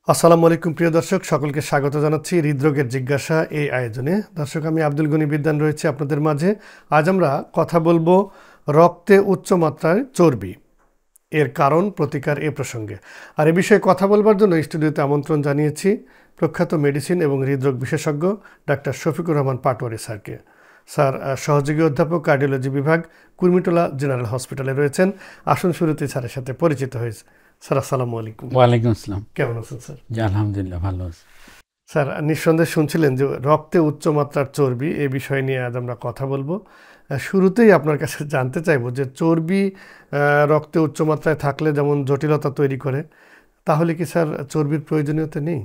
আসসালামু আলাইকুম প্রিয় দর্শক, সকলকে স্বাগত জানাচ্ছি হৃদরোগের জিজ্ঞাসা এই আয়োজনে। দর্শক, আমি আব্দুল গনি বিদ্যান রয়েছে আপনাদের মাঝে। আজ আমরা কথা বলবো রক্তে উচ্চ মাত্রায় চর্বি, এর কারণ প্রতিকার এ প্রসঙ্গে। আর এ বিষয়ে কথা বলবার জন্য স্টুডিওতে আমন্ত্রণ জানিয়েছি প্রখ্যাত মেডিসিন এবং হৃদরোগ বিশেষজ্ঞ ডাক্তার শফিকুর রহমান পাটোয়ারি স্যারকে। স্যার সহযোগী অধ্যাপক, কার্ডিওলজি বিভাগ, কুর্মিটোলা জেনারেল হসপিটালে রয়েছেন। আসুন শুরুতে স্যারের সাথে পরিচিত হয়েছে। স্যার আসসালামু আলাইকুম। ওয়ালাইকুম আসসালাম। কেমন আছেন স্যার? জি আলহামদুলিল্লাহ, ভালো আছি। স্যার, নিঃসন্দেহে শুনছিলেন যে রক্তে উচ্চমাত্রার চর্বি, এই বিষয় নিয়ে আজ আমরা কথা বলবো। শুরুতেই আপনার কাছে জানতে চাইবো যে চর্বি রক্তে উচ্চমাত্রায় থাকলে যেমন জটিলতা তৈরি করে, তাহলে কি স্যার চর্বির প্রয়োজনীয়তা নেই?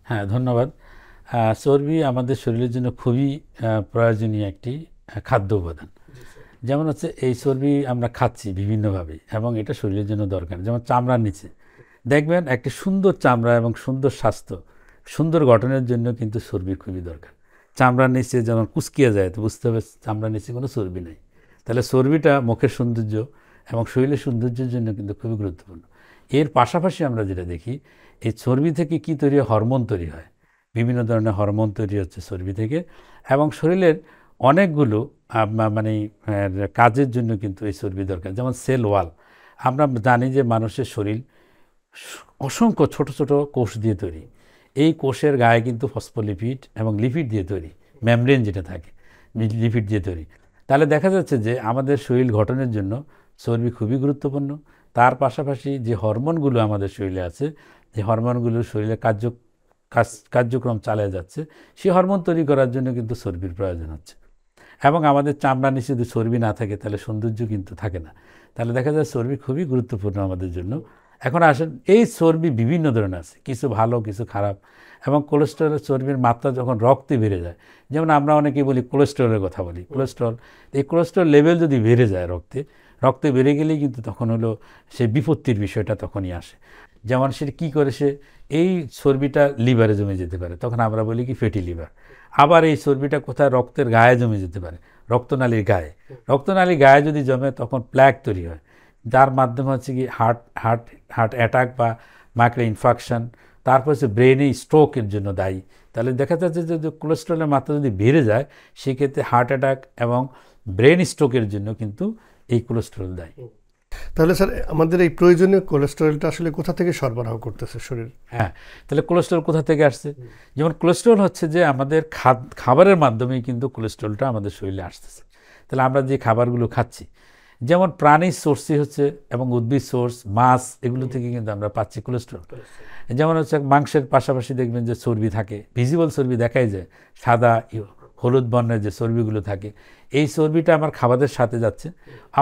হ্যাঁ, ধন্যবাদ। চর্বি আমাদের শরীরের জন্য খুবই প্রয়োজনীয় একটি খাদ্য উপাদান। যেমন হচ্ছে এই চর্বি আমরা খাচ্ছি বিভিন্নভাবে এবং এটা শরীরের জন্য দরকার। যেমন চামড়ার নিচে দেখবেন একটি সুন্দর চামড়া এবং সুন্দর স্বাস্থ্য, সুন্দর গঠনের জন্য কিন্তু চর্বি খুবই দরকার। চামড়ার নিচে যেমন কুচকিয়ে যায়, তো বুঝতে হবে চামড়ার নিচে কোনো চর্বি নেই। তাহলে চর্বিটা মুখের সৌন্দর্য এবং শরীরের সৌন্দর্যের জন্য কিন্তু খুবই গুরুত্বপূর্ণ। এর পাশাপাশি আমরা যেটা দেখি, এই চর্বি থেকে কি তৈরি হয়? হরমোন তৈরি হয়। বিভিন্ন ধরনের হরমোন তৈরি হচ্ছে চর্বি থেকে, এবং শরীরের অনেকগুলো মানে কাজের জন্য কিন্তু এই চর্বি দরকার। যেমন সেল ওয়াল, আমরা জানি যে মানুষের শরীর অসংখ্য ছোট ছোট কোষ দিয়ে তৈরি। এই কোষের গায়ে কিন্তু ফসফোলিপিড এবং লিপিড দিয়ে তৈরি, মেমব্রেন যেটা থাকে লিপিড দিয়ে তৈরি। তাহলে দেখা যাচ্ছে যে আমাদের শরীর গঠনের জন্য চর্বি খুবই গুরুত্বপূর্ণ। তার পাশাপাশি যে হরমোনগুলো আমাদের শরীরে আছে, যে হরমোনগুলো শরীরে কার্যক্রম চালিয়ে যাচ্ছে, সেই হরমোন তৈরি করার জন্য কিন্তু চর্বির প্রয়োজন হচ্ছে। এবং আমাদের চামড়ার নিচে যদি চর্বি না থাকে তাহলে সৌন্দর্য কিন্তু থাকে না। তাহলে দেখা যায় চর্বি খুবই গুরুত্বপূর্ণ আমাদের জন্য। এখন আসেন, এই চর্বি বিভিন্ন ধরনের আছে, কিছু ভালো কিছু খারাপ। এবং কোলেস্টেরলের চর্বির মাত্রা যখন রক্তে বেড়ে যায়, যেমন আমরা অনেকেই বলি কোলেস্টেরলের কথা বলি, কোলেস্টেরল, এই কোলেস্টেরল লেভেল যদি বেড়ে যায় রক্তে বেড়ে গেলেই কিন্তু তখন হলো সে বিপত্তির বিষয়টা তখনই আসে। যেমন সে কী করে, সে এই চর্বিটা লিভারে জমে যেতে পারে, তখন আমরা বলি কি ফ্যাটি লিভার। আবার এই চর্বিটা কোথায়? রক্তের গায়ে জমে যেতে পারে, রক্তনালীর গায়ে যদি জমে তখন প্ল্যাক তৈরি হয়, যার মাধ্যমে হচ্ছে কি হার্ট অ্যাটাক বা মাইক্রো ইনফাকশন, তারপর হচ্ছে ব্রেনে স্ট্রোকের জন্য দায়ী। তাহলে দেখা যাচ্ছে যে কোলেস্টেরলের মাত্রা যদি বেড়ে যায়, সেক্ষেত্রে হার্ট অ্যাটাক এবং ব্রেন স্ট্রোকের জন্য কিন্তু এই কোলেস্টেরল দায়ী। তাহলে স্যার, আমাদের এই প্রয়োজনীয় কোলেস্টেরলটা আসলে কোথা থেকে সরবরাহ করতেছে শরীর? হ্যাঁ, তাহলে কোলেস্টেরল কোথা থেকে আসছে? যেমন কোলেস্টেরল হচ্ছে যে আমাদের খাবারের মাধ্যমেই কিন্তু কোলেস্টেরলটা আমাদের শরীরে আসতেছে। তাহলে আমরা যে খাবারগুলো খাচ্ছি, যেমন প্রাণীর সোর্সই হচ্ছে এবং উদ্ভিদ সোর্স, মাছ, এগুলো থেকে কিন্তু আমরা পাচ্ছি কোলেস্টেরল। যেমন হচ্ছে মাংসের পাশাপাশি দেখবেন যে চর্বি থাকে, ভিজিবল চর্বি দেখাই যায়, সাদা হলুদ বর্ণের যে চর্বিগুলো থাকে, এই চর্বিটা আমার খাবারের সাথে যাচ্ছে।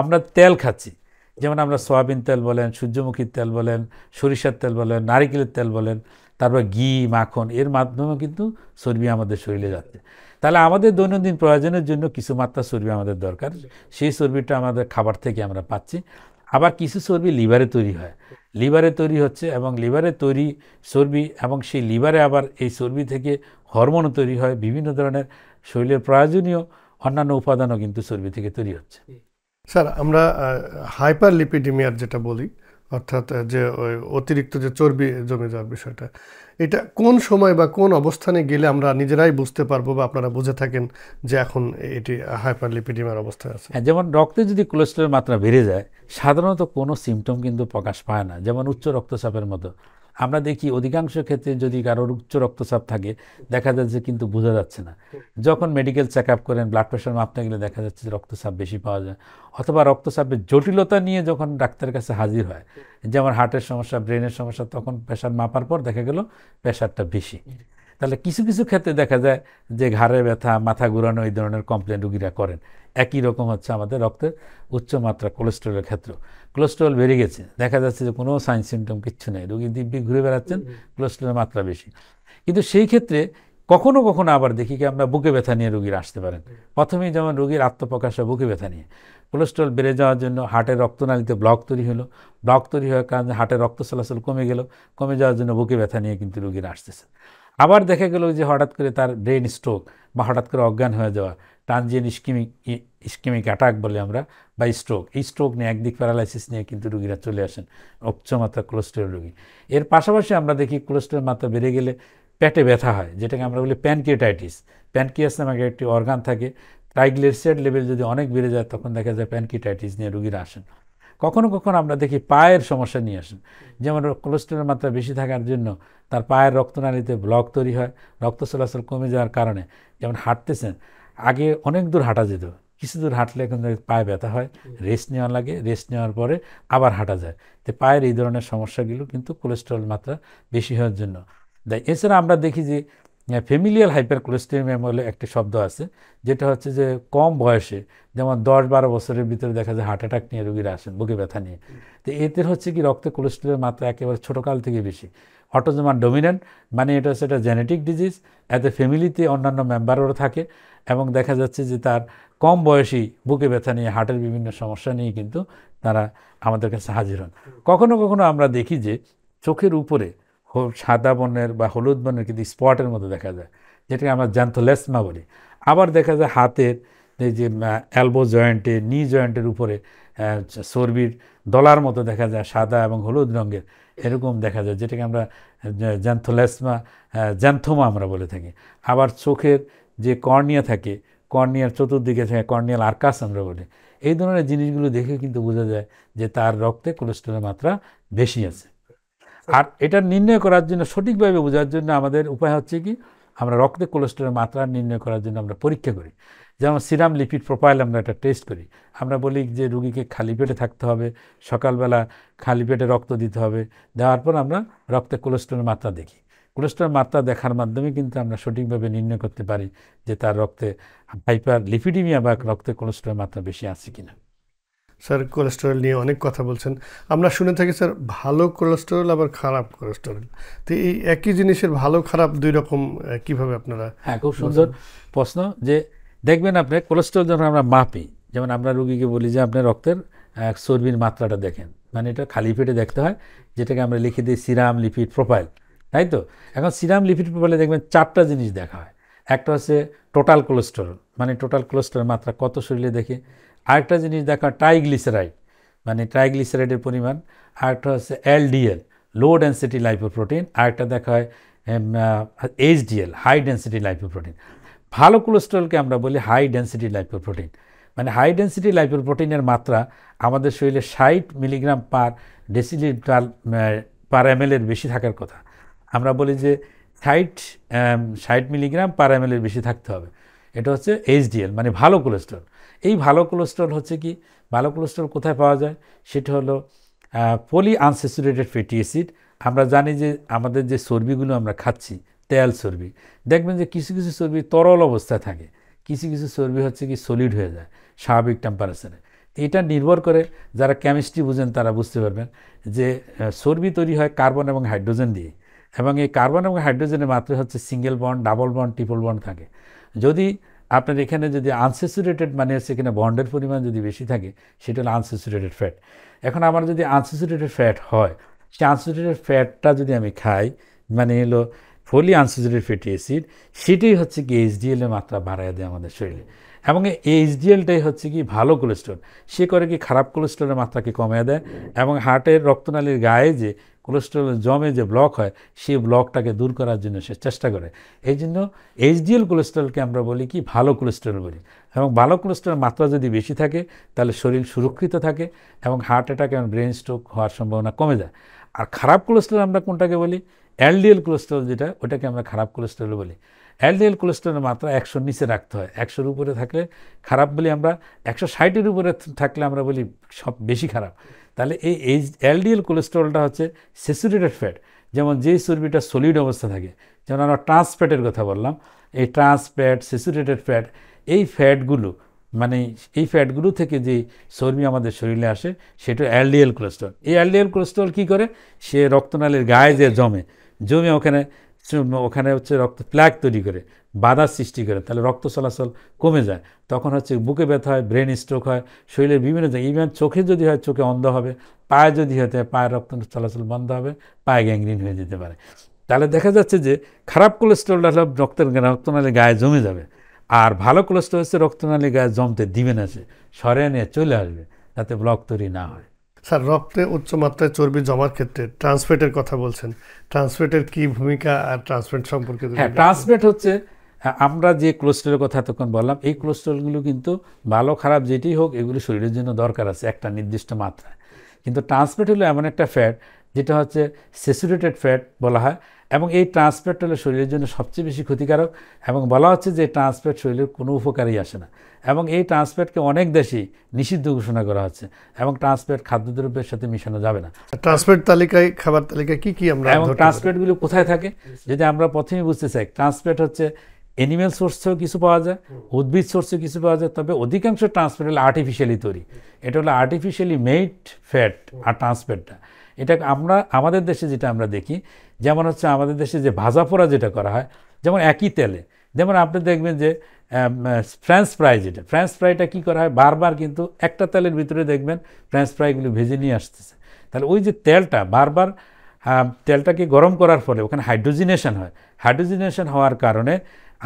আমরা তেল খাচ্ছি, যেমন আমরা সয়াবিন তেল বলেন, সূর্যমুখীর তেল বলেন, সরিষার তেল বলেন, নারিকেলের তেল বলেন, তারপর ঘি, মাখন, এর মাধ্যমে কিন্তু চর্বি আমাদের শরীরে যাচ্ছে। তাহলে আমাদের দৈনন্দিন প্রয়োজনের জন্য কিছু মাত্রা চর্বি আমাদের দরকার, সেই চর্বিটা আমাদের খাবার থেকে আমরা পাচ্ছি। আবার কিছু চর্বি লিভারে তৈরি হয়, লিভারে তৈরি হচ্ছে, এবং লিভারে তৈরি চর্বি, এবং সেই লিভারে আবার এই চর্বি থেকে হরমোনও তৈরি হয়, বিভিন্ন ধরনের শরীরের প্রয়োজনীয় অন্যান্য উপাদানও কিন্তু চর্বি থেকে তৈরি হচ্ছে। স্যার, আমরা হাইপার লিপিডিমিয়ার যেটা বলি, অর্থাৎ যে ওই অতিরিক্ত যে চর্বি জমে যাওয়ার বিষয়টা, এটা কোন সময় বা কোন অবস্থানে গেলে আমরা নিজেরাই বুঝতে পারবো বা আপনারা বুঝে থাকেন যে এখন এটি হাইপার লিপিডিমিয়ার অবস্থায় আছে? হ্যাঁ, যেমন রক্তে যদি কোলেস্টেরলের মাত্রা বেড়ে যায়, সাধারণত কোনো সিমটম কিন্তু প্রকাশ পায় না। যেমন উচ্চ রক্তচাপের মতো আমরা দেখি অধিকাংশ ক্ষেত্রে যদি কারোর উচ্চ রক্তচাপ থাকে, দেখা যাচ্ছে কিন্তু বোঝা যাচ্ছে না। যখন মেডিকেল চেক আপ করেন, ব্লাড প্রেশার মাপতে গেলে দেখা যাচ্ছে যে রক্তচাপ বেশি পাওয়া যায়, অথবা রক্তচাপের জটিলতা নিয়ে যখন ডাক্তারের কাছে হাজির হয়, যেমন হার্টের সমস্যা, ব্রেনের সমস্যা, তখন প্রেশার মাপার পর দেখা গেল প্রেশারটা বেশি। তাহলে কিছু কিছু ক্ষেত্রে দেখা যায় যে ঘাড়ে ব্যথা, মাথা ঘুরানো, এই ধরনের কমপ্লেন রুগীরা করেন। একই রকম হচ্ছে আমাদের রক্তের উচ্চমাত্রা কোলেস্টেরলের ক্ষেত্রে। কোলেস্টেরল বেড়ে গেছে, দেখা যাচ্ছে যে কোনো সাইন সিমটম কিচ্ছু নেই, রুগী দিব্যি ঘুরে বেড়াচ্ছেন, কোলেস্টেরলের মাত্রা বেশি। কিন্তু সেই ক্ষেত্রে কখনো কখনো আবার দেখি কি আমরা বুকে ব্যথা নিয়ে রুগীরা আসতে পারেন। প্রথমেই যেমন রুগীর আত্মপ্রকাশ হয় বুকে ব্যথা নিয়ে, কোলেস্টেরল বেড়ে যাওয়ার জন্য হার্টের রক্তনালীতে ব্লক তৈরি হলো, ব্লক তৈরি হওয়ার কারণে হার্টের রক্ত চলাচল কমে গেল, কমে যাওয়ার জন্য বুকে ব্যথা নিয়ে কিন্তু রুগীরা আসতেছে। আবার দেখা গেল যে হঠাৎ করে তার ব্রেন স্ট্রোক বা হঠাৎ করে অজ্ঞান হয়ে যাওয়া, ট্রানজিয়েন্ট ইস্কেমিক অ্যাটাক বলে আমরা, বা স্ট্রোক। এই স্ট্রোক নিয়ে, একদিক প্যারালাইসিস নিয়ে কিন্তু রুগীরা চলে আসেন, উচ্চমাত্রা কোলেস্টেরল রুগী। এর পাশাপাশি আমরা দেখি কোলেস্টেরল মাত্রা বেড়ে গেলে পেটে ব্যথা হয়, যেটাকে আমরা বলি প্যানক্রিয়াটাইটিস। প্যানক্রিয়াস নামে একটি অর্গান থাকে, ট্রাইগ্লিসারাইড লেভেল যদি অনেক বেড়ে যায় তখন দেখা যায় প্যানক্রিয়াটাইটিস নিয়ে রুগীরা আসেন। কখনো কখনো আমরা দেখি পায়ের সমস্যা নিয়ে আসেন, যেমন কোলেস্টেরলের মাত্রা বেশি থাকার জন্য তার পায়ের রক্তনালীতে ব্লক তৈরি হয়, রক্ত চলাচল কমে যাওয়ার কারণে, যেমন হাঁটতেছেন, আগে অনেক দূর হাঁটা যেত, কিছু দূর হাঁটলে এখন পায়ে ব্যথা হয়, রেস্ট নেওয়া লাগে, রেস্ট নেওয়ার পরে আবার হাঁটা যায়। তো পায়ের এই ধরনের সমস্যাগুলো কিন্তু কোলেস্টেরল মাত্রা বেশি হওয়ার জন্য দেয়। এছাড়া আমরা দেখি যে ফ্যামিলিয়াল হাইপার কোলেস্টেরিমিয়া বলে একটি শব্দ আছে, যেটা হচ্ছে যে কম বয়সে, যেমন 10-12 বছরের ভিতরে দেখা যায় হার্ট অ্যাটাক নিয়ে রোগীরা আসেন, বুকে ব্যথা নিয়ে। তো এতে হচ্ছে কি রক্তে কোলেস্টেরলের মাত্রা একেবারে ছোটোকাল থেকে বেশি। অটোজোমাল ডমিন্যান্ট মানে এটা হচ্ছে একটা জেনেটিক ডিজিজ, এতে ফ্যামিলিতে অন্যান্য মেম্বারও থাকে, এবং দেখা যাচ্ছে যে তার কম বয়সী বুকে ব্যথা নিয়ে, হার্টের বিভিন্ন সমস্যা নিয়ে কিন্তু তারা আমাদের কাছে হাজির হন। কখনো কখনো আমরা দেখি যে চোখের উপরে সাদা বর্ণের বা হলুদ বর্ণের কিন্তু স্পটের মতো দেখা যায়, যেটাকে আমরা জ্যান্থোলেসমা বলি। আবার দেখা যায় হাতের এই যে এলবো জয়েন্টে, নি জয়েন্টের উপরে চর্বির দলার মতো দেখা যায়, সাদা এবং হলুদ রঙের, এরকম দেখা যায়, যেটাকে আমরা জ্যান্থোলেসমা, জ্যান্থোমা আমরা বলে থাকি। আবার চোখের যে কর্নিয়া থাকে, কর্নিয়ার চতুর্দিকে থাকে কর্নিয়াল আর্কাস আমরা বলি। এই ধরনের জিনিসগুলো দেখে কিন্তু বোঝা যায় যে তার রক্তে কোলেস্টেরলের মাত্রা বেশি আছে। আর এটা নির্ণয় করার জন্য, সঠিকভাবে বোঝার জন্য আমাদের উপায় হচ্ছে কি, আমরা রক্তে কোলেস্টেরলের মাত্রা নির্ণয় করার জন্য আমরা পরীক্ষা করি। যেমন সিরাম লিপিড প্রোফাইল আমরা একটা টেস্ট করি। আমরা বলি যে রুগীকে খালি পেটে থাকতে হবে, সকালবেলা খালি পেটে রক্ত দিতে হবে, দেওয়ার পর আমরা রক্তে কোলেস্টেরলের মাত্রা দেখি। কোলেস্টেরল মাত্রা দেখার মাধ্যমে কিন্তু আমরা সঠিকভাবে নির্ণয় করতে পারি যে তার রক্তে হাইপার লিপিডিমিয়া বা রক্তে কোলেস্টেরলের মাত্রা বেশি আছে কিনা। স্যার, কোলেস্টেরল নিয়ে অনেক কথা বলছেন। আমরা শুনে থাকি স্যার ভালো কোলেস্টেরল আবার খারাপ কোলেস্টেরল, তো এই একই জিনিসের ভালো খারাপ দুই রকম কিভাবে আপনারা? হ্যাঁ, খুব সুন্দর প্রশ্ন। যে দেখবেন আপনি কোলেস্টেরল যখন আমরা মাপি, যেমন আমরা রুগীকে বলি যে আপনি রক্তের চর্বির মাত্রাটা দেখেন, মানে এটা খালি পেটে দেখতে হয়, যেটাকে আমরা লিখে দিই সিরাম লিপিড প্রোফাইল, তাই তো? এখন সিরাম লিপিড প্রোফাইলে দেখবেন 4টা জিনিস দেখা হয়। একটা হচ্ছে টোটাল কোলেস্টেরল, মানে টোটাল কোলেস্টেরল মাত্রা কত শরীরে দেখে। আরেকটা জিনিস দেখা ট্রাইগ্লিসারাইড, মানে ট্রাইগ্লিসারাইডের পরিমাণ। আরেকটা হচ্ছে এলডিএল, লো ডেন্সিটি লাইপোপ্রোটিন। আরেকটা দেখা হয় এইচডিএল, হাই ডেন্সিটি লাইপোপ্রোটিন। ভালো কোলেস্টেরলকে আমরা বলি হাই ডেন্সিটি লাইপোপ্রোটিন। মানে হাই ডেন্সিটি লাইপোপ্রোটিনের মাত্রা আমাদের শরীরে 60 মিলিগ্রাম পার ডেসিলিটার পার এমএল এর বেশি থাকার কথা। আমরা বলি যে 60 মিলিগ্রাম পার এমএল এর বেশি থাকতে হবে। এটা হচ্ছে এইচডিএল, মানে ভালো কোলেস্টেরল। এই ভালো কোলেস্টেরল হচ্ছে কি, ভালো কোলেস্টেরল কোথায় পাওয়া যায়? সেটা হলো পলি আনস্যাচুরেটেড ফ্যাটি অ্যাসিড। আমরা জানি যে আমাদের যে চর্বিগুলো আমরা খাচ্ছি, তেল চর্বি, দেখবেন যে কিছু কিছু চর্বি তরল অবস্থায় থাকে, কিছু কিছু চর্বি হচ্ছে কি সলিড হয়ে যায় স্বাভাবিক টেম্পারেচারে। এটা নির্ভর করে, যারা কেমিস্ট্রি বুঝেন তারা বুঝতে পারবেন যে চর্বি তৈরি হয় কার্বন এবং হাইড্রোজেন দিয়ে, এবং এই কার্বন এবং হাইড্রোজেনের মাত্রা হচ্ছে single bond, double bond, triple bond থাকে। যদি আপনার এখানে যদি আনস্যাচুরেটেড, মানে হচ্ছে এখানে বন্ডের পরিমাণ যদি বেশি থাকে, সেটা হলো আনস্যাচুরেটেড ফ্যাট। এখন আমার যদি আনস্যাচুরেটেড ফ্যাট হয়, সেই আনস্যাচুরেটেড ফ্যাটটা যদি আমি খাই, মানে হলো পলি আনস্যাচুরেটেড ফ্যাটি অ্যাসিড, সেটাই হচ্ছে কি এইচডিএল এর মাত্রা বাড়ায় দেয় আমাদের শরীরে। এবং এই এইচডিএলটাই হচ্ছে কি ভালো কোলেস্টেরল। সে করে কি খারাপ কোলেস্টেরলের মাত্রাকে কমিয়ে দেয়, এবং হার্টের রক্তনালীর গায়ে যে কোলেস্টেরল জমে যে ব্লক হয়, সেই ব্লকটাকে দূর করার জন্য সে চেষ্টা করে। এই জন্য এইচডিএল কোলেস্টেরলকে আমরা বলি কি ভালো কোলেস্টেরল বলি। এবং ভালো কোলেস্টেরল মাত্রা যদি বেশি থাকে, তাহলে শরীর সুরক্ষিত থাকে এবং হার্ট অ্যাটাক এবং ব্রেন স্ট্রোক হওয়ার সম্ভাবনা কমে যায়। আর খারাপ কোলেস্টেরল আমরা কোনটাকে বলি? এলডিএল কোলেস্টেরল, যেটা ওটাকে আমরা খারাপ কোলেস্টেরল বলি। এলডিএল কোলেস্টেরলের মাত্রা 100-র নিচে রাখতে হয়। 100-র উপরে থাকলে খারাপ বলি আমরা, 160-এর উপরে থাকলে আমরা বলি সব বেশি খারাপ। তাহলে এই এলডিএল কোলেস্টেরলটা হচ্ছে স্যাচুরেটেড ফ্যাট, যেমন যেই চর্বিটা সলিড অবস্থা থাকে, যেমন আমরা ট্রান্স ফ্যাটের কথা বললাম, এই ট্রান্স ফ্যাট, স্যাচুরেটেড ফ্যাট, এই ফ্যাটগুলো, মানে এই ফ্যাটগুলো থেকে যে চর্বি আমাদের শরীরে আসে, সেটা এলডিএল কোলেস্টেরল। এই এলডিএল কোলেস্টেরল কী করে? সে রক্তনালীর গায়ে যে জমে ওখানে হচ্ছে রক্ত প্লাক তৈরি করে, বাধার সৃষ্টি করে, তাহলে রক্ত চলাচল কমে যায়। তখন হচ্ছে বুকে ব্যথা হয়, ব্রেন স্ট্রোক হয়, শরীরের বিভিন্ন জায়গায়, ইভেন চোখে যদি হয় চোখে অন্ধ হবে, পায়ে যদি হতে হয় পায়ের রক্ত চলাচল বন্ধ হবে, পায়ে গ্যাংগ্রিন হয়ে যেতে পারে। তাহলে দেখা যাচ্ছে যে খারাপ কোলেস্টেরলটা হলো রক্তনালীর গায়ে জমে যাবে, আর ভালো কোলেস্ট্রল হচ্ছে রক্তনালী গায়ে জমতে দিবে না, সে সরে নিয়ে চলে আসবে যাতে ব্লক তৈরি না হয়। স্যার, রক্তে উচ্চ মাত্রায় চর্বি জমার ক্ষেত্রে ট্রান্সফ্যাটের কথা বলছেন, ট্রান্সফ্যাটের কি ভূমিকা আর ট্রান্সফ্যাট সম্পর্কে? হ্যাঁ, ট্রান্সফ্যাট হচ্ছে আমরা যে কোলেস্ট্রলের কথা এতক্ষণ বললাম, এই কোলেস্ট্রলগুলো কিন্তু ভালো খারাপ যেটি হোক এগুলো শরীরের জন্য দরকার আছে একটা নির্দিষ্ট মাত্রায়। কিন্তু ট্রান্সফ্যাট হলো এমন একটা ফ্যাট যেটা হচ্ছে স্যাচুরেটেড ফ্যাট বলা হয়, এবং এই ট্রান্সফ্যাট হলো শরীরের জন্য সবচেয়ে বেশি ক্ষতিকারক, এবং বলা হচ্ছে যে ট্রান্সফ্যাট শরীরের কোনো উপকারই আসে না, এবং এই ট্রান্সফ্যাটকে অনেক দেশেই নিষিদ্ধ ঘোষণা করা হচ্ছে, এবং ট্রান্সফ্যাট খাদ্যদ্রব্যের সাথে মিশানো যাবে না। ট্রান্সফ্যাট তালিকায়, খাবার তালিকায় কি কি আমরা, এবং ট্রান্সফ্যাটগুলো কোথায় থাকে যদি আমরা প্রথমেই বুঝতে চাই, ট্রান্সফ্যাট হচ্ছে অ্যানিম্যাল সোর্সেও কিছু পাওয়া যায়, উদ্ভিদ সোর্সেও কিছু পাওয়া যায়, তবে অধিকাংশ ট্রান্সফ্যাট হলো আর্টিফিশিয়ালি তৈরি। এটা হলো আর্টিফিশিয়ালি মেড ফ্যাট। আর ট্রান্সফ্যাটটা এটা আমরা আমাদের দেশে যেটা আমরা দেখি, যেমন হচ্ছে আমাদের দেশে যে ভাজা পোড়া যেটা করা হয়, যেমন একই তেলে, যেমন আপনি দেখবেন যে ফ্রেঞ্চ ফ্রাই, যেটা ফ্রেঞ্চ ফ্রাইটা কী করা হয়, বারবার কিন্তু একটা তেলের ভিতরে দেখবেন ফ্রেঞ্চ ফ্রাইগুলো ভেজে নিয়ে আসতেছে। তাহলে ওই যে তেলটা বারবার তেলটাকে গরম করার ফলে ওখানে হাইড্রোজিনেশন হয়, হাইড্রোজিনেশন হওয়ার কারণে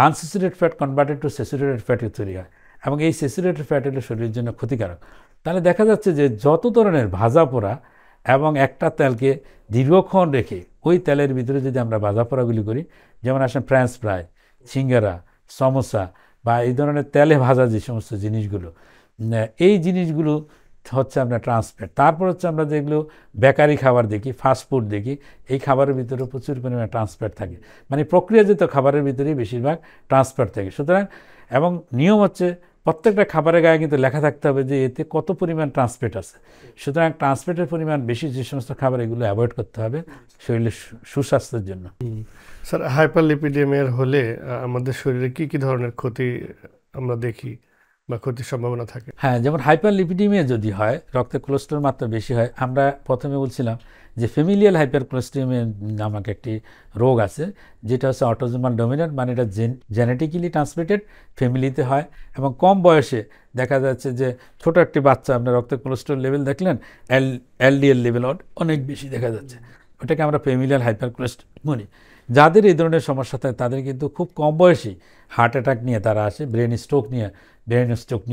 unsaturated fat converted to saturated ফ্যাটে তৈরি হয়, এবং এই স্যাচুরেটেড ফ্যাট হলো শরীরের জন্য ক্ষতিকারক। তাহলে দেখা যাচ্ছে যে যত ধরনের ভাজা পোড়া এবং একটা তেলকে দীর্ঘক্ষণ রেখে ওই তেলের ভিতরে যদি আমরা ভাজা পোড়াগুলি করি, যেমন আসেন ফ্রেঞ্চ ফ্রাই, সিঙ্গারা, সমোসা বা এই ধরনের তেলে ভাজা যে সমস্ত জিনিসগুলো, এই জিনিসগুলো হচ্ছে আমরা ট্রান্সফ্যাট। তারপর হচ্ছে আমরা যেগুলো বেকারি খাবার দেখি, ফাস্টফুড দেখি, এই খাবারের ভিতরে প্রচুর পরিমাণে ট্রান্সফ্যাট থাকে, মানে প্রক্রিয়াজাত খাবারের ভিতরেই বেশিরভাগ ট্রান্সফ্যাট থাকে। সুতরাং এবং নিয়ম হচ্ছে প্রত্যেকটা খাবারের গায়ে কিন্তু লেখা থাকতে হবে যে এতে কত পরিমাণ ট্রান্সফ্যাট আছে। সুতরাং ট্রান্সফ্যাটের পরিমাণ বেশি যে সমস্ত খাবার, এগুলো অ্যাভয়েড করতে হবে শরীরের সুস্বাস্থ্যের জন্য। স্যার, হাইপারলিপিডেমিয়ার হলে আমাদের শরীরে কি কি ধরনের ক্ষতি আমরা দেখি বা ক্ষতির সম্ভাবনা থাকে? হ্যাঁ, যেমন হাইপারলিপিডেমিয়া যদি হয়, রক্তে কোলেস্ট্রল মাত্রা বেশি হয়, আমরা প্রথমে বলছিলাম যে ফ্যামিলিয়াল হাইপারকোলেস্টেমিয়া নামক একটি রোগ আছে, যেটা হচ্ছে অটোজোমাল ডমিনেন্ট, মানে এটা জেনেটিক্যালি ট্রান্সমিটেড, ফ্যামিলিতে হয়, এবং কম বয়সে দেখা যাচ্ছে যে ছোট একটি বাচ্চা আপনার রক্তে কোলেস্ট্রল লেভেল দেখলেন এলডিএল লেভেল অনেক বেশি দেখা যাচ্ছে, ওটাকে আমরা ফ্যামিলিয়াল হাইপারকোলেস্টেমিয়া বলি। যাদের এই ধরনের সমস্যা থাকে তাদের কিন্তু খুব কম বয়সেই হার্ট অ্যাটাক নিয়ে তারা আসে, ব্রেন স্ট্রোক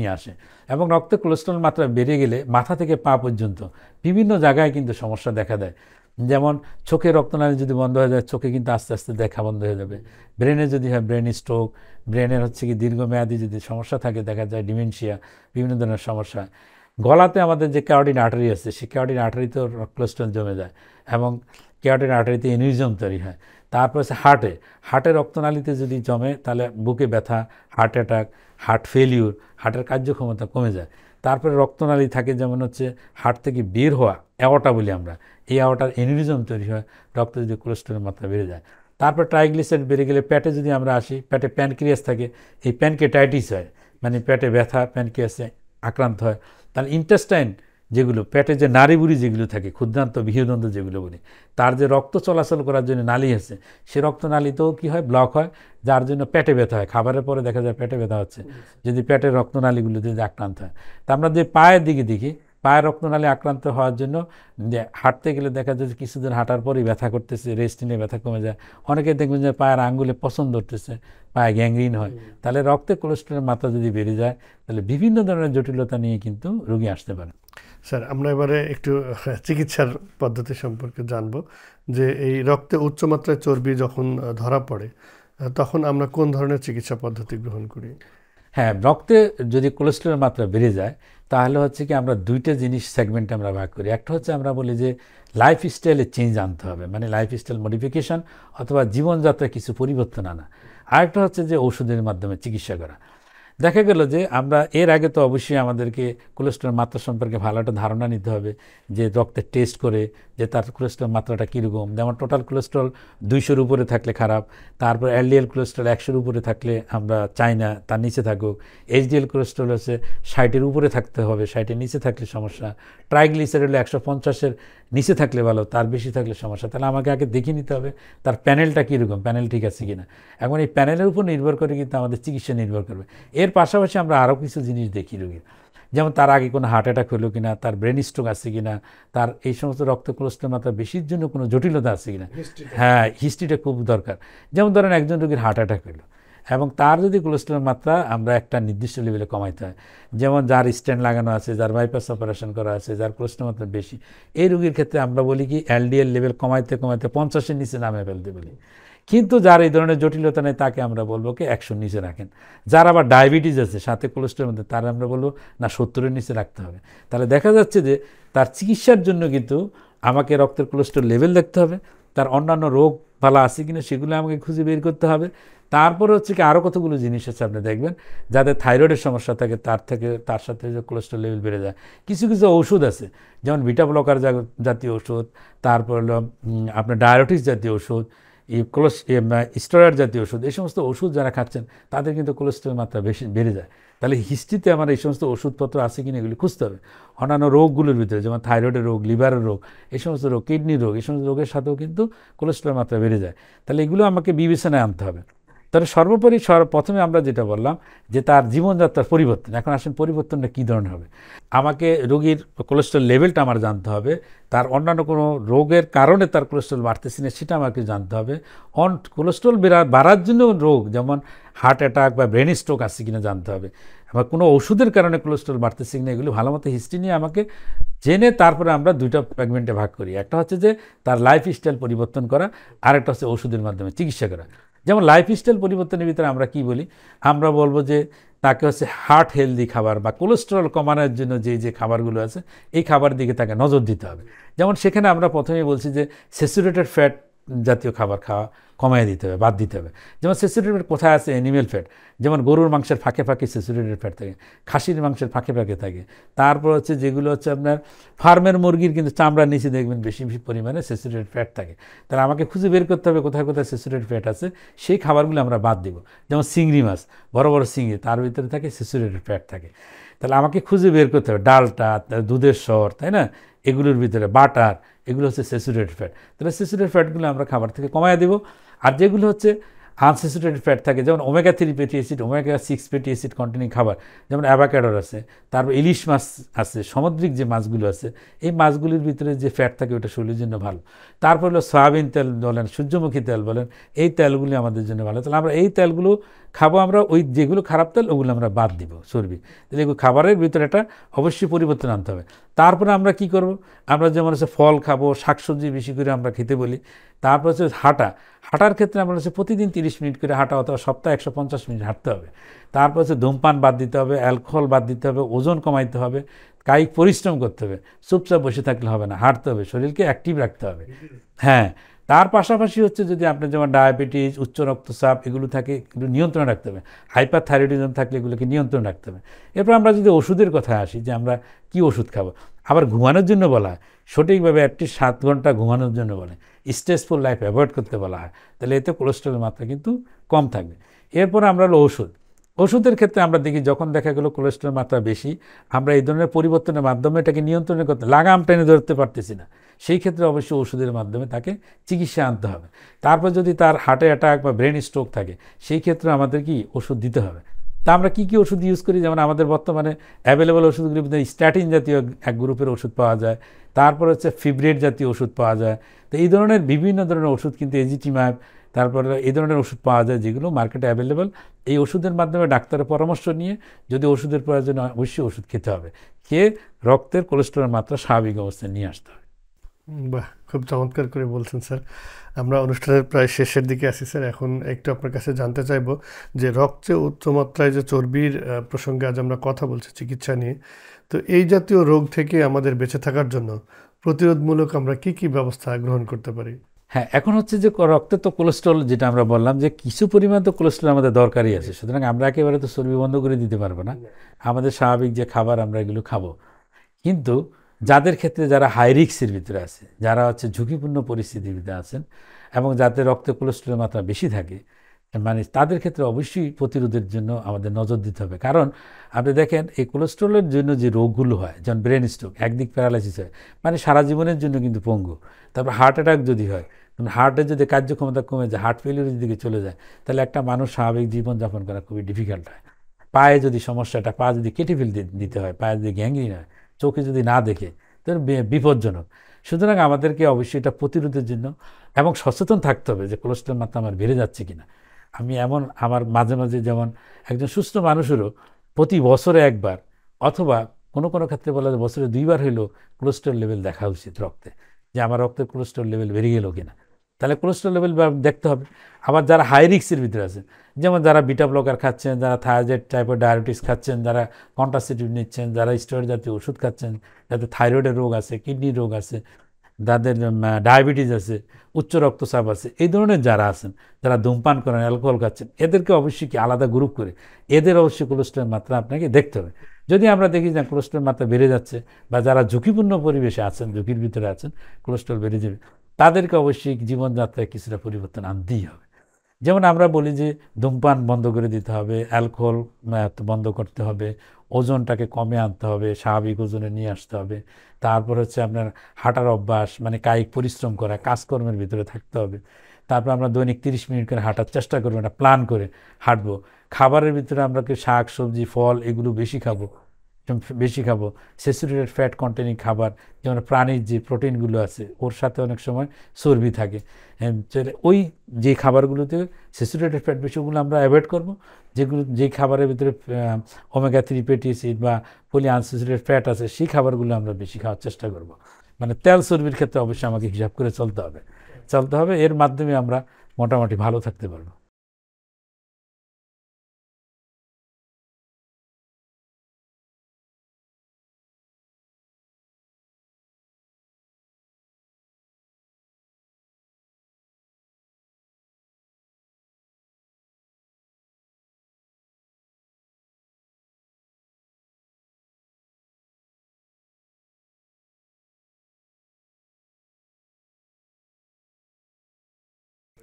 নিয়ে আসে, এবং রক্তে কোলেস্ট্রল মাত্রা বেড়ে গেলে মাথা থেকে পা পর্যন্ত বিভিন্ন জায়গায় কিন্তু সমস্যা দেখা দেয়। যেমন চোখে রক্তনালী যদি বন্ধ হয়ে যায়, চোখে কিন্তু আস্তে আস্তে দেখা বন্ধ হয়ে যাবে। ব্রেনে যদি হয় ব্রেন স্ট্রোক, ব্রেনের হচ্ছে কি দীর্ঘমেয়াদী যদি সমস্যা থাকে দেখা যায় ডিমেনশিয়া, বিভিন্ন ধরনের সমস্যা। গলাতে আমাদের যে ক্যারোটিড আর্টারি আছে, সেই ক্যারোটিড আর্টারিতেও কোলেস্ট্রল জমে যায়, এবং ক্যারোটিড আর্টারিতে এনিউরিজম তৈরি হয়। তারপর হচ্ছে হার্টে রক্তনালীতে যদি জমে তাহলে বুকে ব্যথা, হার্ট অ্যাটাক, হার্ট ফেলিউর, হার্টের কার্যক্ষমতা কমে যায়। তারপরে রক্তনালী থাকে যেমন হচ্ছে হার্ট থেকে বের হওয়া, অ্যাওর্টা বলি আমরা, এই অ্যাওর্টার এনিউরিজম তৈরি হয় রক্তে যদি কোলেস্ট্রলের মাত্রা বেড়ে যায়। তারপর ট্রাইগ্লিসাইড বেড়ে গেলে পেটে যদি আমরা আসি, পেটে প্যানক্রিয়াস থাকে, এই প্যানকেটাইটিস হয়, মানে পেটে ব্যথা, প্যানক্রিয়াসে আক্রান্ত হয়। তাহলে ইন্টেস্টাইন যেগুলো, পেটে যে নাড়িভুড়ি যেগুলো থাকে, ক্ষুদ্রান্ত বৃহদন্ত যেগুলো বলি, তার যে রক্ত চলাচল করার জন্য নালী আছে, সে রক্তনালীতেও কী হয়, ব্লক হয়, যার জন্য পেটে ব্যথা হয়। খাবারের পরে দেখা যায় পেটে ব্যথা হচ্ছে যদি পেটের রক্তনালীগুলো যদি আক্রান্ত হয়। তা আমরা যে পায়ের দিকে দেখি, পায়ের রক্তনালী আক্রান্ত হওয়ার জন্য হাঁটতে গেলে দেখা যায় কিছুদিন হাঁটার পরেই ব্যথা করতেছে, রেস্ট নিলে ব্যথা কমে যায়। অনেকে দেখবেন যে পায়ের আঙ্গুলে পছন্দ ধরতেছে, পায়ে গ্যাংগ্রিন হয়। তাহলে রক্তে কোলেস্ট্রলের মাত্রা যদি বেড়ে যায় তাহলে বিভিন্ন ধরনের জটিলতা নিয়ে কিন্তু রোগী আসতে পারে। স্যার, আমরা এবারে একটু চিকিৎসার পদ্ধতি সম্পর্কে জানবো, যে এই রক্তে উচ্চমাত্রায় চর্বি যখন ধরা পড়ে তখন আমরা কোন ধরনের চিকিৎসা পদ্ধতি গ্রহণ করি? হ্যাঁ, রক্তে যদি কোলেস্ট্রলের মাত্রা বেড়ে যায় তাহলে হচ্ছে কি আমরা দুইটা জিনিস সেগমেন্টে আমরা ভাগ করি। একটা হচ্ছে আমরা বলি যে লাইফস্টাইলে চেঞ্জ আনতে হবে, মানে লাইফস্টাইল মডিফিকেশন অথবা জীবনযাত্রায় কিছু পরিবর্তন আনা। আরেকটা হচ্ছে যে ওষুধের মাধ্যমে চিকিৎসা করা। দেখা গেল যে আমরা এর আগে তো অবশ্যই আমাদেরকে কোলেস্ট্রল মাত্রা সম্পর্কে ভালো একটা ধারণা নিতে হবে, যে রক্তের টেস্ট করে যে তার কোলেস্ট্রল মাত্রাটা কীরকম। যেমন টোটাল কোলেস্ট্রল 200-র উপরে থাকলে খারাপ, তারপর এলডিএল কোলেস্ট্রল 100-র উপরে থাকলে আমরা চাই না তার নিচে থাকুক, এইচডিএল কোলেস্ট্রল হচ্ছে 60-এর উপরে থাকতে হবে, 60-এর নিচে থাকলে সমস্যা, ট্রাইগ্লিসাইড হলে 150-এর নিচে থাকলে ভালো, তার বেশি থাকলে সমস্যা। তাহলে আমাকে আগে দেখে নিতে হবে তার প্যানেলটা কীরকম, প্যানেল ঠিক আছে কিনা। এখন এই প্যানেলের উপর নির্ভর করে কিন্তু আমাদের চিকিৎসা নির্ভর করবে। এর পাশাপাশি আমরা আরও কিছু জিনিস দেখি রোগীর, যেমন তার আগে কোনো হার্ট অ্যাটাক হলো কিনা, তার ব্রেন স্ট্রোক আছে কিনা, তার এই সমস্ত রক্ত কোলেস্ট্রল মাত্রা বেশির জন্য কোনো জটিলতা আছে কিনা। হ্যাঁ, হিস্ট্রিটা খুব দরকার। যেমন ধরেন একজন রোগীর হার্ট অ্যাটাক হলো, এবং তার যদি কোলেস্ট্রলের মাত্রা আমরা একটা নির্দিষ্ট লেভেলে কমাইতে হয়, যেমন যার স্ট্যান্ড লাগানো আছে, যার বাইপাস অপারেশন করা আছে, যার কোলেস্ট্রল মাত্রা বেশি, এই রোগীর ক্ষেত্রে আমরা বলি কি এলডিএল লেভেল কমাইতে কমাইতে 50-এর নিচে নামে ফেলতে বলি। কিন্তু যার এই ধরনের জটিলতা নেই তাকে আমরা বলবো কি 100-র নিচে রাখেন। যার আবার ডায়াবেটিস আছে সাথে কোলেস্ট্রলের মধ্যে, তার আমরা বলবো না 70-এর নিচে রাখতে হবে। তাহলে দেখা যাচ্ছে যে তার চিকিৎসার জন্য কিন্তু আমাকে রক্তের কোলেস্ট্রল লেভেল দেখতে হবে, তার অন্যান্য রোগ ভালো আছে কিনা সেগুলো আমাকে খুঁজে বের করতে হবে। তারপরে হচ্ছে কি আরও কতগুলো জিনিস আছে আপনি দেখবেন, যাদের থাইরয়েডের সমস্যা থাকে তার সাথে যে কোলেস্ট্রল লেভেল বেড়ে যায়। কিছু কিছু ওষুধ আছে, যেমন বিটা ব্লকার জাতীয় ওষুধ, তারপর হলো আপনার ডায়াবেটিস জাতীয় ওষুধ, স্টেরয়েড জাতীয় ওষুধ, এই সমস্ত ওষুধ যারা খাচ্ছেন তাদের কিন্তু কোলেস্ট্রলের মাত্রা বেশি বেড়ে যায়। তাহলে হিস্ট্রিতে আমার এই সমস্ত ওষুধপত্র আছে কিনা এগুলি খুঁজতে হবে। অন্যান্য রোগগুলোর ভিতরে যেমন থাইরয়েডের রোগ, লিভারের রোগ, এই সমস্ত রোগ, কিডনির রোগ, এই সমস্ত রোগের সাথেও কিন্তু কোলেস্ট্রলের মাত্রা বেড়ে যায়। তাহলে এগুলো আমাকে বিবেচনায় আনতে হবে। তাহলে সর্বোপরি প্রথমে আমরা যেটা বললাম যে তার জীবনযাত্রার পরিবর্তন। এখন আসেন পরিবর্তনটা কী ধরনের হবে। আমাকে রোগীর কোলেস্ট্রল লেভেলটা আমার জানতে হবে, তার অন্যান্য কোনো রোগের কারণে তার কোলেস্ট্রল বাড়তেছে না সেটা আমাকে জানতে হবে। কোলেস্ট্রল বাড়ার জন্য রোগ যেমন হার্ট অ্যাটাক বা ব্রেন স্ট্রোক আছে কিনা জানতে হবে, আবার কোনো ওষুধের কারণে কোলেস্ট্রল বাড়তেছে কিনা এগুলো ভালো মতো হিস্ট্রি নিয়ে আমাকে জেনে তারপরে আমরা দুইটা সেগমেন্টে ভাগ করি। একটা হচ্ছে যে তার লাইফস্টাইল পরিবর্তন করা, আর একটা হচ্ছে ওষুধের মাধ্যমে চিকিৎসা করা। যেমন লাইফস্টাইল পরিবর্তনের ভিতরে আমরা কি বলি, আমরা বলবো যে তাকে হচ্ছে হার্ট হেলদি খাবার বা কোলেস্টেরল কমানোর জন্য যে খাবারগুলো আছে এই খাবার দিকে তাকে নজর দিতে হবে। যেমন সেখানে আমরা প্রথমেই বলছি যে স্যাচুরেটেড ফ্যাট জাতীয় খাবার খাওয়া কমায় দিতে হবে, বাদ দিতে হবে। যেমন স্যাচুরেটেড ফ্যাট কোথায় আছে, অ্যানিমেল ফ্যাট, যেমন গরুর মাংসের ফাঁকে ফাঁকে স্যাচুরেটেড ফ্যাট থাকে, খাসির মাংসের ফাঁকে ফাঁকে থাকে। তারপর হচ্ছে যেগুলো হচ্ছে আপনার ফার্মের মুরগির কিন্তু চামড়ার নিচে দেখবেন বেশি পরিমাণে স্যাচুরেটেড ফ্যাট থাকে। তাহলে আমাকে খুঁজে বের করতে হবে কোথায় কোথায় স্যাচুরেটেড ফ্যাট আছে, সেই খাবারগুলো আমরা বাদ দেবো। যেমন চিংড়ি মাছ, বড় বড় চিংড়ি, তার ভিতরে থাকে স্যাচুরেটেড ফ্যাট থাকে। তাহলে আমাকে খুঁজে বের করতে হবে ডালটা, দুধের স্বর, তাই না, এগুলোর ভিতরে বাটার, এগুলো হচ্ছে স্যাচুরেটেড ফ্যাট। তাহলে স্যাচুরেটেড ফ্যাটগুলো আমরা খাবার থেকে কমায় দেবো। আর যেগুলো হচ্ছে আনস্যাচুরেটেড ফ্যাট থাকে, যেমন omega 3 fatty acid, omega 6 fatty acid containing খাবার, যেমন অ্যাভাকাডোর আছে, তারপর ইলিশ মাছ আছে, সামুদ্রিক যে মাছগুলো আছে এই মাছগুলির ভিতরে যে ফ্যাট থাকে ওটা শরীরের জন্য ভালো। তারপর হলো সয়াবিন তেল বলেন, সূর্যমুখী তেল বলেন, এই তেলগুলি আমাদের জন্য ভালো। তাহলে আমরা এই তেলগুলো খাবো, আমরা ওই যেগুলো খারাপ তেল ওগুলো আমরা বাদ দিব, চর্বি। তাহলে এগুলো খাবারের ভিতরে একটা অবশ্যই পরিবর্তন আনতে হবে। তারপরে আমরা কি করব, আমরা যেমন হচ্ছে ফল খাবো, শাকসবজি বেশি করে আমরা খেতে বলি। তারপর হচ্ছে হাঁটার ক্ষেত্রে আমরা হচ্ছে প্রতিদিন 30 মিনিট করে হাঁটা, অথবা সপ্তাহে 150 মিনিট হাঁটতে হবে। তারপর হচ্ছে ধূমপান বাদ দিতে হবে, অ্যালকোহল বাদ দিতে হবে, ওজন কমাইতে হবে, কায়িক পরিশ্রম করতে হবে, চুপচাপ বসে থাকলে হবে না, হাঁটতে হবে, শরীরকে অ্যাক্টিভ রাখতে হবে। হ্যাঁ, তার পাশাপাশি হচ্ছে যদি আপনার যেমন ডায়াবেটিস, উচ্চ রক্তচাপ এগুলো থাকে, এগুলো নিয়ন্ত্রণে রাখতে হবে। হাইপার থাইরয়েডিজম থাকলে এগুলোকে নিয়ন্ত্রণ রাখতে হবে। এরপর আমরা যদি ওষুধের কথা আসি, যে আমরা কি ওষুধ খাবো, আবার ঘুমানোর জন্য বলা হয়, সঠিকভাবে একটি 7 ঘন্টা ঘুমানোর জন্য বলে, স্ট্রেসফুল লাইফ অ্যাভয়েড করতে বলা হয়। তাহলে এতে কোলেস্ট্রলের মাত্রা কিন্তু কম থাকবে। এরপর আমরা হলো ওষুধের ক্ষেত্রে আমরা দেখি যখন দেখা গেলো কোলেস্ট্রলের মাত্রা বেশি, আমরা এই ধরনের পরিবর্তনের মাধ্যমে এটাকে নিয়ন্ত্রণে করতে, লাগাম টেনে ধরতে পারতেছি না, সেই ক্ষেত্রে অবশ্যই ওষুধের মাধ্যমে তাকে চিকিৎসা আনতে হবে। তারপর যদি তার হার্টে অ্যাটাক বা ব্রেন স্ট্রোক থাকে সেই ক্ষেত্রে আমাদের কি ওষুধ দিতে হবে। তা আমরা কী কী ওষুধ ইউজ করি, যেমন আমাদের বর্তমানে অ্যাভেলেবল ওষুধগুলির মধ্যে স্ট্যাটিন জাতীয় এক গ্রুপের ওষুধ পাওয়া যায়, তারপর হচ্ছে ফিব্রেট জাতীয় ওষুধ পাওয়া যায়। তো এই ধরনের বিভিন্ন ধরনের ওষুধ কিন্তু এজিটিম্যাব, তারপরে এই ধরনের ওষুধ পাওয়া যায় যেগুলো মার্কেটে অ্যাভেলেবল। এই ওষুধের মাধ্যমে ডাক্তারের পরামর্শ নিয়ে যদি ওষুধের প্রয়োজন হয় অবশ্যই ওষুধ খেতে হবে, খেয়ে রক্তের কোলেস্টেরলের মাত্রা স্বাভাবিক অবস্থায় নিয়ে আসতে হবে। বাহ, খুব চমৎকার করে বলছেন স্যার। আমরা অনুষ্ঠানের প্রায় শেষের দিকে আছি স্যার। এখন একটু আপনার কাছে জানতে চাইব যে রক্তে উচ্চমাত্রায় যে চর্বির প্রসঙ্গে আজ আমরা কথা বলছি চিকিৎসা নিয়ে, তো এই জাতীয় রোগ থেকে আমাদের বেঁচে থাকার জন্য প্রতিরোধমূলক আমরা কি কি ব্যবস্থা গ্রহণ করতে পারি? হ্যাঁ, এখন হচ্ছে যে রক্তে তো কোলেস্ট্রল, যেটা আমরা বললাম যে কিছু পরিমাণ তো কোলেস্ট্রল আমাদের দরকারই আছে, সুতরাং আমরা একেবারে তো চর্বি বন্ধ করে দিতে পারবো না। আমাদের স্বাভাবিক যে খাবার আমরা এগুলো খাবো, কিন্তু যাদের ক্ষেত্রে যারা হাই রিস্কের ভিতরে আছে, যারা হচ্ছে ঝুঁকিপূর্ণ পরিস্থিতির ভিতরে আছেন এবং যাদের রক্তে কোলেস্ট্রলের মাত্রা বেশি থাকে, মানে তাদের ক্ষেত্রে অবশ্যই প্রতিরোধের জন্য আমাদের নজর দিতে হবে। কারণ আপনি দেখেন এই কোলেস্ট্রলের জন্য যে রোগগুলো হয়, যেমন ব্রেন স্ট্রোক, একদিক প্যারালাইসিস হয়, মানে সারা জীবনের জন্য কিন্তু পঙ্গু। তারপর হার্ট অ্যাটাক যদি হয়, হার্টের যদি কার্যক্ষমতা কমে যায়, হার্ট ফেলিউরের দিকে চলে যায়, তাহলে একটা মানুষ স্বাভাবিক জীবনযাপন করা খুবই ডিফিকাল্ট হয়। পায়ে যদি সমস্যাটা, পা যদি কেটে দিতে হয়, পায়ে যদি গ্যাংগ্রিন হয়, চোখে যদি না দেখে, তাহলে বিপজ্জনক। সুতরাং আমাদেরকে অবশ্যই এটা প্রতিরোধের জন্য এবং সচেতন থাকতে হবে যে কোলেস্ট্রল মাত্রা আমার বেড়ে যাচ্ছে কিনা। আমি এমন আমার মাঝে মাঝে যেমন একজন সুস্থ মানুষেরও প্রতি বছরে একবার অথবা কোনো কোনো ক্ষেত্রে বলা যায় বছরে 2বার হইলেও কোলেস্ট্রল লেভেল দেখা উচিত রক্তে, যে আমার রক্তের কোলেস্ট্রল লেভেল বেড়ে গেল কিনা, তাহলে কোলেস্ট্রল লেভেল দেখতে হবে। আবার যারা হাই রিস্কের ভিতরে আছেন, যেমন যারা বিটা ব্লকার খাচ্ছেন, যারা থাইরয়েড টাইপের ডায়াবেটিস খাচ্ছেন, যারা কন্ট্রাসেপটিভ নিচ্ছেন, যারা স্টেরয়েড জাতীয় ওষুধ খাচ্ছেন, যাদের থাইরয়েডের রোগ আছে, কিডনির রোগ আছে, যাদের ডায়াবেটিস আছে, উচ্চ রক্তচাপ আছে, এই ধরনের যারা আছেন, যারা ধূমপান করেন, অ্যালকোহল খাচ্ছেন, এদেরকে অবশ্যই কি আলাদা গ্রুপ করে এদের অবশ্যই কোলেস্ট্রলের মাত্রা আপনাকে দেখতে হবে। যদি আমরা দেখি যে কোলেস্ট্রলের মাত্রা বেড়ে যাচ্ছে বা যারা ঝুঁকিপূর্ণ পরিবেশে আছেন, ঝুঁকির ভিতরে আছেন, কোলেস্ট্রল বেড়ে যাবে, তাদেরকে অবশ্যই জীবনযাত্রায় কিছুটা পরিবর্তন আনতেই হবে। যেমন আমরা বলি যে ধূমপান বন্ধ করে দিতে হবে, অ্যালকোহল বন্ধ করতে হবে, ওজনটাকে কমে আনতে হবে, স্বাভাবিক ওজনে নিয়ে আসতে হবে। তারপর হচ্ছে আপনার হাঁটার অভ্যাস, মানে কায়িক পরিশ্রম করা, কাজকর্মের ভিতরে থাকতে হবে। তারপর আমরা দৈনিক 30 মিনিট করে হাঁটার চেষ্টা করবো, একটা প্ল্যান করে হাঁটবো। খাবারের ভিতরে আমরা শাক সবজি ফল এগুলো বেশি খাবো। স্যাচুরেটেড ফ্যাট কন্টেনিং খাবার, যেমন প্রাণীর যে প্রোটিনগুলো আছে ওর সাথে অনেক সময় চর্বি থাকে, ওই যে খাবারগুলোতে স্যাচুরেটেড ফ্যাট বেশি ওগুলো আমরা অ্যাভয়েড করবো। যে খাবারের ভিতরে ওমেগা 3 ফ্যাটি অ্যাসিড বা পলি আনস্যাচুরেটেড ফ্যাট আছে সেই খাবারগুলো আমরা বেশি খাওয়ার চেষ্টা করব। মানে তেল চর্বির ক্ষেত্রে অবশ্যই আমাকে হিসাব করে চলতে হবে, এর মাধ্যমে আমরা মোটামুটি ভালো থাকতে পারবো।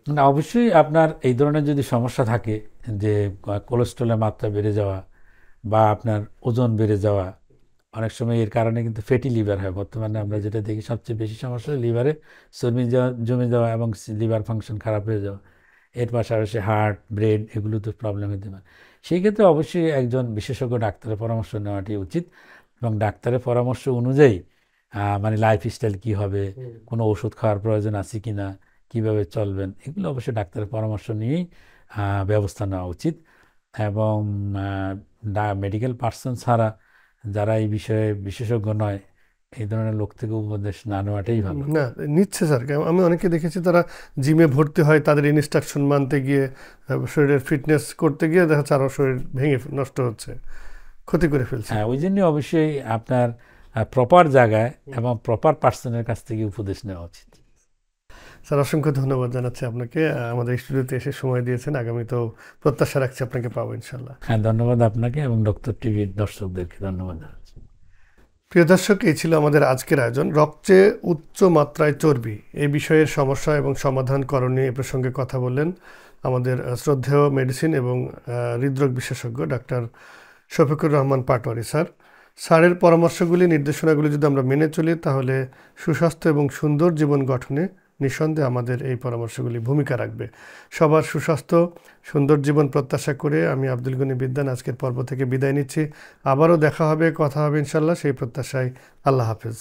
না, অবশ্যই আপনার এই ধরনের যদি সমস্যা থাকে যে কোলেস্ট্রলের মাত্রা বেড়ে যাওয়া বা আপনার ওজন বেড়ে যাওয়া, অনেক সময় এর কারণে কিন্তু ফ্যাটি লিভার হয়। বর্তমানে আমরা যেটা দেখি সবচেয়ে বেশি সমস্যা লিভারে চর্বি জমে যাওয়া এবং লিভার ফাংশন খারাপ হয়ে যাওয়া। এর পাশাপাশি হার্ট ব্রেন এগুলোতে প্রবলেম হতে পারে। সেই ক্ষেত্রে অবশ্যই একজন বিশেষজ্ঞ ডাক্তারের পরামর্শ নেওয়াটি উচিত এবং ডাক্তারের পরামর্শ অনুযায়ী মানে লাইফস্টাইল কী হবে, কোনো ওষুধ খাওয়ার প্রয়োজন আছে কি না, কীভাবে চলবেন, এগুলো অবশ্যই ডাক্তারের পরামর্শ নিয়েই ব্যবস্থা নেওয়া উচিত। এবং মেডিকেল পার্সন ছাড়া যারা এই বিষয়ে বিশেষজ্ঞ নয় এই ধরনের লোক থেকে উপদেশ না নেওয়াটাই ভালো। না নিচ্ছে স্যার, আমি অনেকে দেখেছি তারা জিমে ভর্তি হয়, তাদের ইনস্ট্রাকশন মানতে গিয়ে শরীরের ফিটনেস করতে গিয়ে দেখা যাচ্ছে আরও শরীর ভেঙে নষ্ট হচ্ছে, ক্ষতি করে ফেলছে। হ্যাঁ, ওই জন্য অবশ্যই আপনার প্রপার জায়গায় এবং প্রপার পার্সনের কাছ থেকে উপদেশ নেওয়া উচিত। স্যার অসংখ্য ধন্যবাদ জানাচ্ছি আপনাকে, আমাদের স্টুডিওতে এসে সময় দিয়েছেন। আগামীতেও প্রত্যাশা রাখছি আপনাকে পাবো ইনশাল্লাহ। হ্যাঁ, ধন্যবাদ আপনাকে এবং ডক্টর টিভির দর্শকদেরকে ধন্যবাদ জানাচ্ছি। প্রিয় দর্শক, এই ছিল আমাদের আজকের আয়োজন, রক্তে উচ্চ মাত্রায় চর্বি এই বিষয়ের সমস্যা এবং সমাধান করণীয় এ প্রসঙ্গে কথা বললেন আমাদের শ্রদ্ধেয় মেডিসিন এবং হৃদরোগ বিশেষজ্ঞ ডাক্তার শফিকুর রহমান পাটোয়ারি স্যার। স্যারের পরামর্শগুলি নির্দেশনাগুলি যদি আমরা মেনে চলি তাহলে সুস্বাস্থ্য এবং সুন্দর জীবন গঠনে নিঃসন্দেহে আমাদের এই পরামর্শগুলি ভূমিকা রাখবে। সবার সুস্বাস্থ্য সুন্দর জীবন প্রত্যাশা করে আমি আব্দুল গনি বিদ্যান আজকের পর্ব থেকে বিদায় নিচ্ছি। আবারও দেখা হবে, কথা হবে ইনশাল্লাহ, সেই প্রত্যাশায় আল্লাহ হাফেজ।